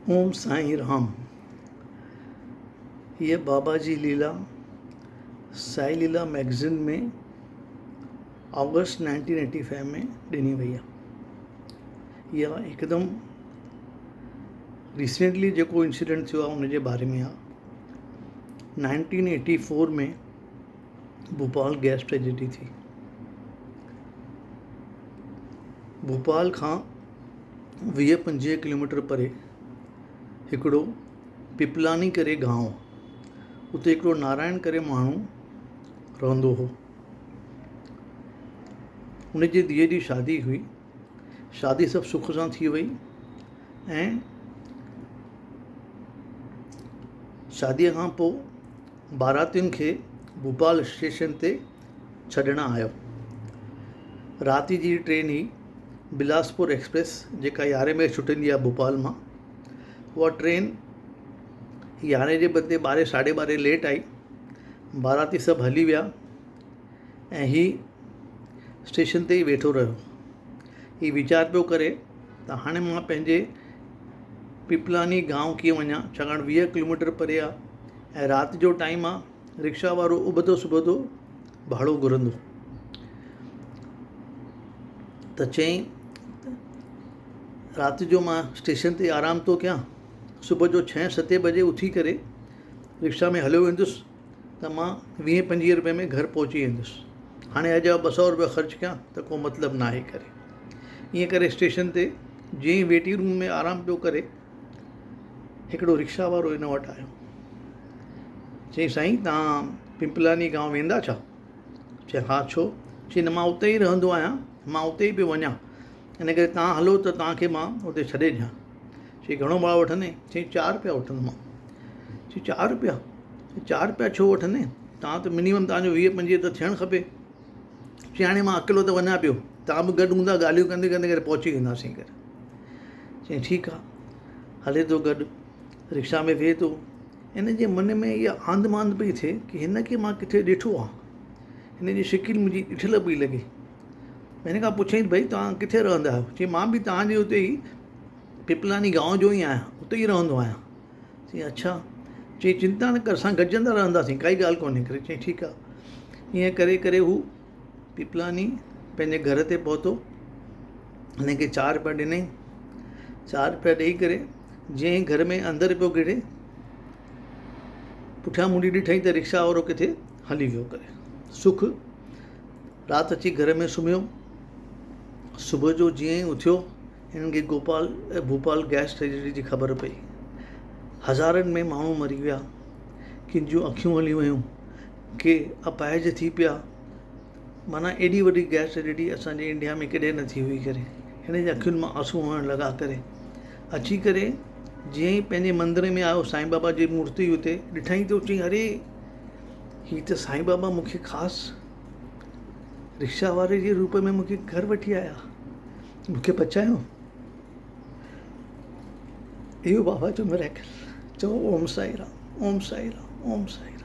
ओम साईं राम। ये बाबा जी लीला साई लीला मैगज़ीन में अगस्त 1985 में ॾिनी वई आहे। इहा हिकदमि रिसेंटली जेको इंसिडेंट थियो आहे उन जे बारे में आहे। 1984 में भोपाल गैस ट्रेजेडी थी। भोपाल खां 20-25 किलोमीटर परे हिकिड़ो पिपलानी करे गांव, उते हिकिड़ो नारायण करे माण्हू रहंदो हो। उन जी धीअ जी शादी हुई। शादी सभु सुख सां थी वई ऐं शादीअ खां पोइ बारातियुनि खे भोपाल स्टेशन ते छॾणु आयो। राति जी ट्रेन हुई बिलासपुर एक्सप्रेस, जेका 11 बजे छुटंदी आहे भोपाल मां। उहा ट्रेन 11 जे बदिले 12 साढे 12 लेट आई। बाराती सभु हली विया ऐं हीउ स्टेशन ते ई वेठो रहियो। हीउ वीचार पियो करे त हाणे मां पंहिंजे पिपलानी गांव कीअं वञा, छाकाणि 20 किलोमीटर परे आहे ऐं राति जो टाइम आहे। रिक्शा वारो उबतो सुबतो भाड़ो घुरंदो। त चईं राति जो मां स्टेशन ते आराम थो कयां, सुबुह जो 6-7 बजे उथी करे रिक्शा में हलियो वेंदुसि त मां 20-25 रुपए में घर पहुची वेंदुसि। हाणे अॼु 200 रुपया ख़र्चु कयां त को मतिलबु न आहे करे। ईअं करे स्टेशन ते जीअं ई वेटिंग रूम में आराम पियो करे, हिकिड़ो रिक्शा वारो हिन वटि आयो। चईं साईं, तव्हां पिपलानी गांव वेंदा छा? चई हा छो? चई न, मां उते ई रहंदो आहियां, मां उते ई पियो वञा, इन करे तव्हां हलो त तव्हांखे मां उते छॾे ॾियां। चई घणो भाड़ो वठंदे? चई 4 रुपया वठंदोमांव। चई 4 रुपया? 4 रुपया छो वठंदे? तव्हां त मिनिमम तव्हांजो 20-25 त थियणु खपे। चई हाणे मां अकेलो त वञा पियो, तव्हां बि गॾु हूंदा, ॻाल्हियूं कंदे कंदे करे पहुची वेंदासीं करे। चई ठीकु आहे। हले थो गॾु, रिक्शा में वेहे थो। इन जे मन में इहा आंध मांध पई थिए कि हिन खे मां किथे ॾिठो आहे, हिन जी शिकिल मुंहिंजी ॾिठल पई लॻे। हिन खां पुछईं भई तव्हां किथे रहंदा आहियो? चई मां बि तव्हांजे उते ई पिपलानी गांव जो ई आहियां, उते ई रहंदो आहियां। चई अच्छा। चई चिंता न कर, असां गॾिजंदा रहंदासीं, काई ॻाल्हि कोन्हे करे। चई ठीकु आहे। ईअं करे करे हू पिपलानी पंहिंजे घर ते पहुतो। हिन खे 4 रुपया ॾिनई। 4 रुपया ॾेई करे जीअं ई घर में अंदरि पियो गिड़े, पुठियां मुड़ी ॾिठई त रिक्शा वारो किथे हली वियो करे। सुख राति अची घर में सुम्हियो। सुबुह जो जीअं ई उथियो, हिननि खे भोपाल गैस ट्रेजेडी जी ख़बर पई। हज़ारनि में माण्हू मरी विया, किन जूं अखियूं हली वियूं, के अपाहिज थी पिया। माना एॾी वॾी गैस ट्रेजेडी असांजे इंडिया में कॾहिं न थी हुई करे। हिन जे अखियुनि मां आंसू वहणु लॻा करे। अची करे जीअं ई पंहिंजे मंदर में आयो, साईं बाबा जी मूर्ति हुते ॾिठई त चई अरे हीअ त साईं बाबा मूंखे ख़ासि रिक्शा वारे जे रूप में मूंखे घर वठी आया, मूंखे बचायो। इहो बाबा जो मिरेकल। चओ ओम साई राम, ओम साई राम, ओम साई राम।